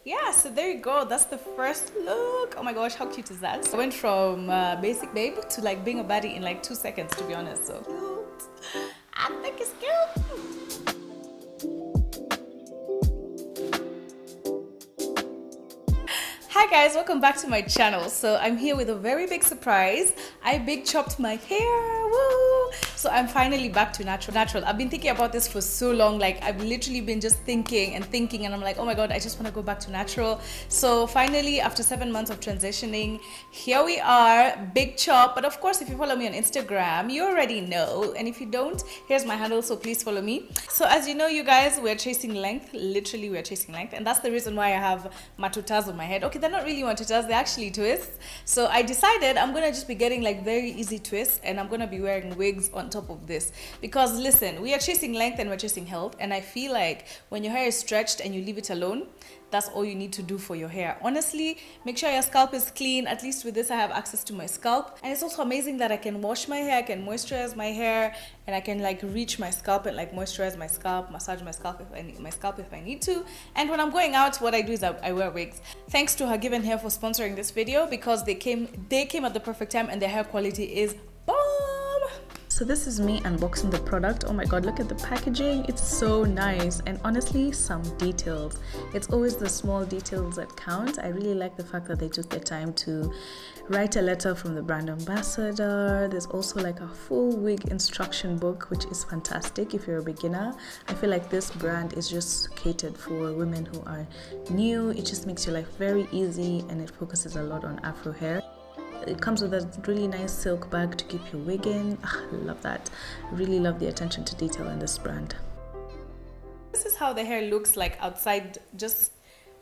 Yeah, so there you go. That's the first look. Oh my gosh, how cute is that? I went from basic babe to like being a baddie in like 2 seconds, to be honest. So cute. I think it's cute. Hi guys, welcome back to my channel. So I'm here with a very big surprise. I big chopped my hair. Woo! So I'm finally back to natural. I've been thinking about this for so long. Like I've literally been just thinking and I'm like, oh my god, I just want to go back to natural. So finally, after 7 months of transitioning, here we are, big chop. But of course, if you follow me on Instagram, you already know. And if you don't, here's my handle, so please follow me. So as you know, you guys, we're chasing length. Literally, we're chasing length. And that's the reason why I have matutas on my head. Okay, they're not really matutas, they're actually twists. So I decided I'm gonna just be getting like very easy twists, and I'm gonna be wearing wigs on top of this. Because listen, we are chasing length and we're chasing health. And I feel like when your hair is stretched and you leave it alone, that's all you need to do for your hair. Honestly, make sure your scalp is clean. At least with this, I have access to my scalp. And it's also amazing that I can wash my hair, I can moisturize my hair, and I can like reach my scalp and like moisturize my scalp, massage my scalp if I need to. And when I'm going out, what I do is I wear wigs. Thanks to HerGivenHair for sponsoring this video, because they came at the perfect time and their hair quality is bomb. So this is me unboxing the product. Oh my god, look at the packaging. It's so nice, and honestly, some details. It's always the small details that count. I really like the fact that they took their time to write a letter from the brand ambassador. There's also like a full wig instruction book, which is fantastic if you're a beginner. I feel like this brand is just catered for women who are new. It just makes your life very easy, and it focuses a lot on afro hair. It comes with a really nice silk bag to keep your wig in. I love that. I really love the attention to detail in this brand. This is how the hair looks like outside, just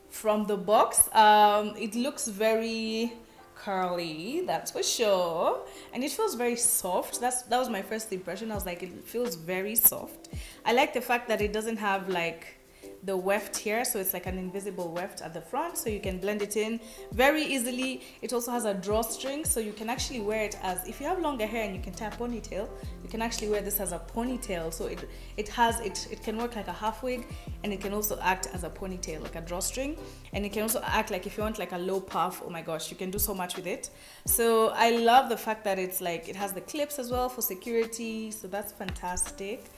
from the box. It looks very curly, that's for sure, and it feels very soft. That was my first impression. I was like, it feels very soft. I like the fact that it doesn't have like the weft here, so it's like an invisible weft at the front, so you can blend it in very easily. It also has a drawstring, so you can actually wear it as, if you have longer hair and you can tie a ponytail, you can actually wear this as a ponytail. So it can work like a half wig, and it can also act as a ponytail, like a drawstring, and it can also act like if you want like a low puff. Oh my gosh, you can do so much with it. So I love the fact that it's like, it has the clips as well for security, so that's fantastic.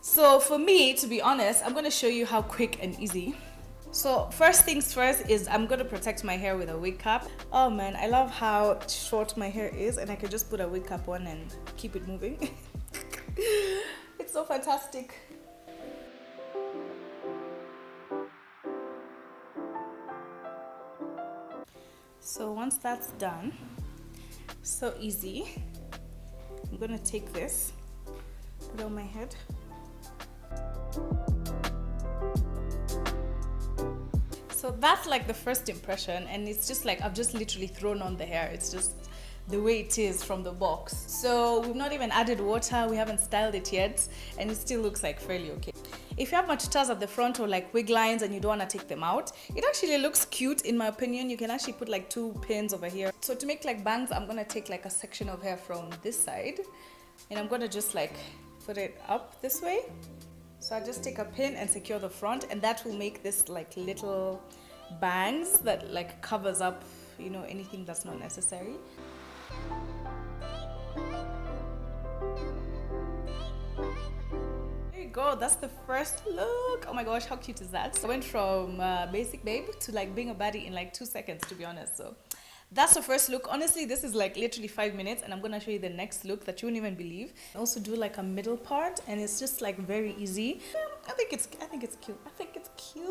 So for me, to be honest, I'm going to show you how quick and easy. So first things first is I'm going to protect my hair with a wig cap. Oh man, I love how short my hair is, and I can just put a wig cap on and keep it moving. It's so fantastic. So once that's done, so easy, I'm going to take this, put it on my head. So that's like the first impression, and it's just like I've just literally thrown on the hair. It's just the way it is from the box. So we've not even added water, we haven't styled it yet, and it still looks like fairly okay. If you have matutas at the front or like wig lines and you don't want to take them out, it actually looks cute in my opinion. You can actually put like 2 pins over here. So to make like bangs, I'm gonna take like a section of hair from this side, and I'm gonna just like put it up this way. So I just take a pin and secure the front, and that will make this like little bangs that like covers up, you know, anything that's not necessary. There you go, that's the first look. Oh my gosh, how cute is that? So I went from basic babe to like being a baddie in like 2 seconds, to be honest. So that's the first look. Honestly, this is like literally 5 minutes, and I'm gonna show you the next look that you won't even believe. I also do like a middle part, and it's just like very easy. I think it's cute. I think it's cute. I think it's cute.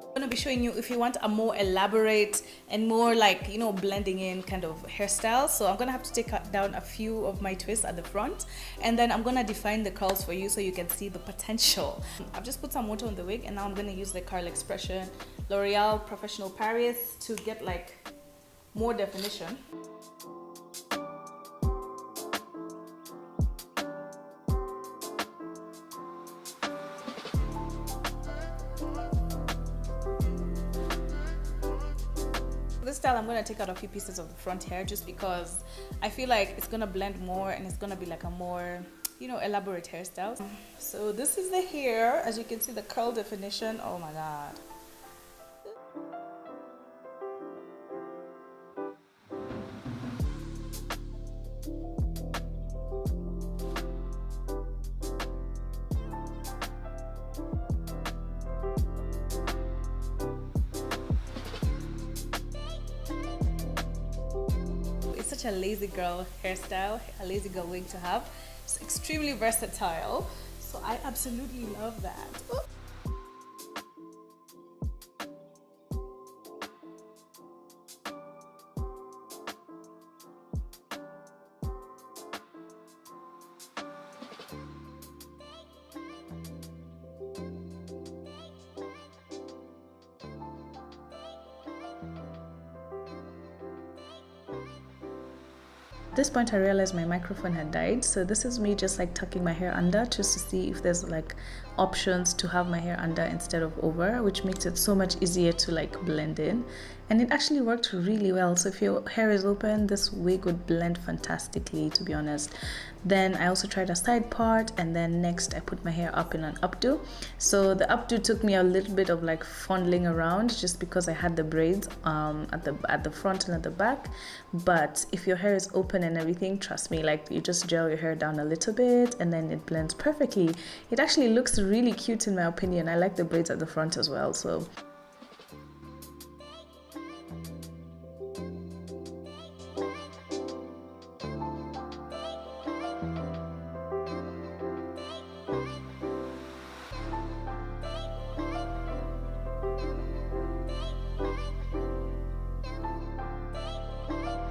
I'm gonna be showing you if you want a more elaborate and more like, you know, blending in kind of hairstyle. So I'm gonna have to take down a few of my twists at the front, and then I'm gonna define the curls for you so you can see the potential. I've just put some water on the wig, and now I'm gonna use the Curl Expression L'Oreal Professional Paris to get like more definition. style, I'm going to take out a few pieces of the front hair just because I feel like it's going to blend more and it's going to be like a more, you know, elaborate hairstyle. So this is the hair. As you can see, the curl definition. Oh my god. A lazy girl hairstyle, a lazy girl wig to have. It's extremely versatile, so I absolutely love that. Ooh. At this point I realized my microphone had died, so this is me just like tucking my hair under just to see if there's like options to have my hair under instead of over, which makes it so much easier to like blend in. And it actually worked really well. So if your hair is open, this wig would blend fantastically, to be honest. Then I also tried a side part, and then next I put my hair up in an updo. So the updo took me a little bit of like fondling around just because I had the braids at the front and at the back. But if your hair is open and everything, trust me, like you just gel your hair down a little bit and then it blends perfectly. It actually looks really cute in my opinion. I like the braids at the front as well. So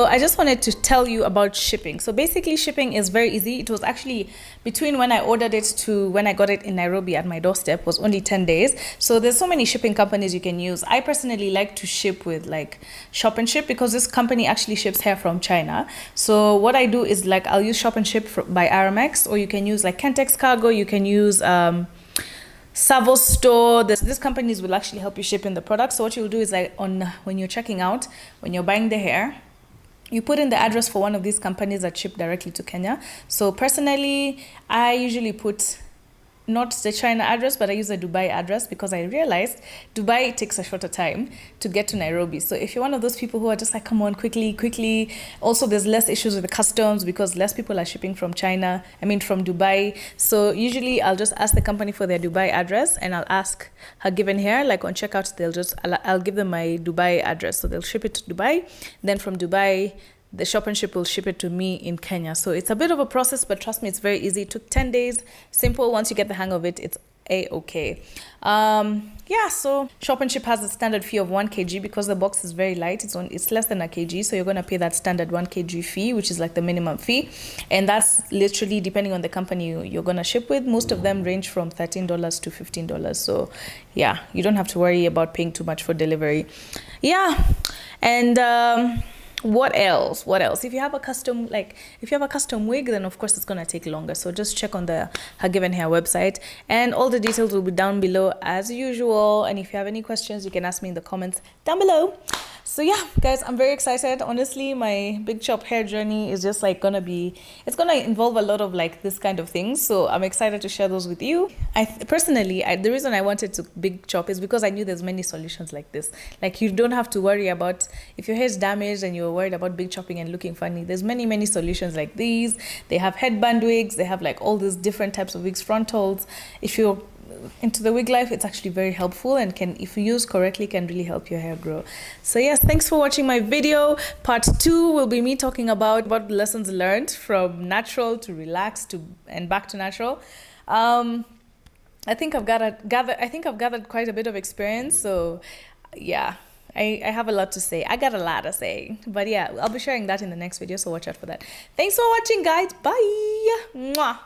I just wanted to tell you about shipping. So basically shipping is very easy. It was actually between when I ordered it to when I got it in Nairobi at my doorstep was only 10 days. So there's so many shipping companies you can use. I personally like to ship with like Shop and Ship because this company actually ships hair from China. So what I do is like I'll use Shop and Ship by Aramex, or you can use like Kentex Cargo, you can use Savo Store. These companies will actually help you ship in the product. So what you'll do is like when you're checking out, when you're buying the hair, you put in the address for one of these companies that ship directly to Kenya. So personally, I usually put not the China address, but I use a Dubai address because I realized Dubai takes a shorter time to get to Nairobi. So if you're one of those people who are just like, come on, quickly. Also, there's less issues with the customs because less people are shipping from from Dubai. So usually I'll just ask the company for their Dubai address, and I'll ask HerGivenHair, like on checkout, I'll give them my Dubai address. So they'll ship it to Dubai. Then from Dubai, the Shop and Ship will ship it to me in Kenya. So it's a bit of a process, but trust me, it's very easy. It took 10 days. Simple. Once you get the hang of it, it's a-okay. So Shop and Ship has a standard fee of 1 kg because the box is very light. It's less than a kg. So you're going to pay that standard 1 kg fee, which is like the minimum fee. And that's literally depending on the company you're going to ship with. Most of them range from $13 to $15. So yeah, you don't have to worry about paying too much for delivery. Yeah. And what else? If you have a custom wig, then of course it's gonna take longer. So just check on the HerGivenHair website, and all the details will be down below as usual. And if you have any questions, you can ask me in the comments down below. So yeah, guys, I'm very excited. Honestly, my big chop hair journey is just like it's gonna involve a lot of like this kind of things. So I'm excited to share those with you. The reason I wanted to big chop is because I knew there's many solutions like this. Like you don't have to worry about if your hair is damaged and you're worried about big chopping and looking funny. There's many solutions like these. They have headband wigs. They have like all these different types of wigs, frontals. If you're into the wig life, it's actually very helpful, and if you use correctly, can really help your hair grow. So yes, thanks for watching my video. Part 2 will be me talking about lessons learned from natural to relaxed and back to natural. I think I've gathered quite a bit of experience. So yeah, I have a lot to say. I got a lot to say, but yeah, I'll be sharing that in the next video. So watch out for that. Thanks for watching, guys. Bye. Mwah.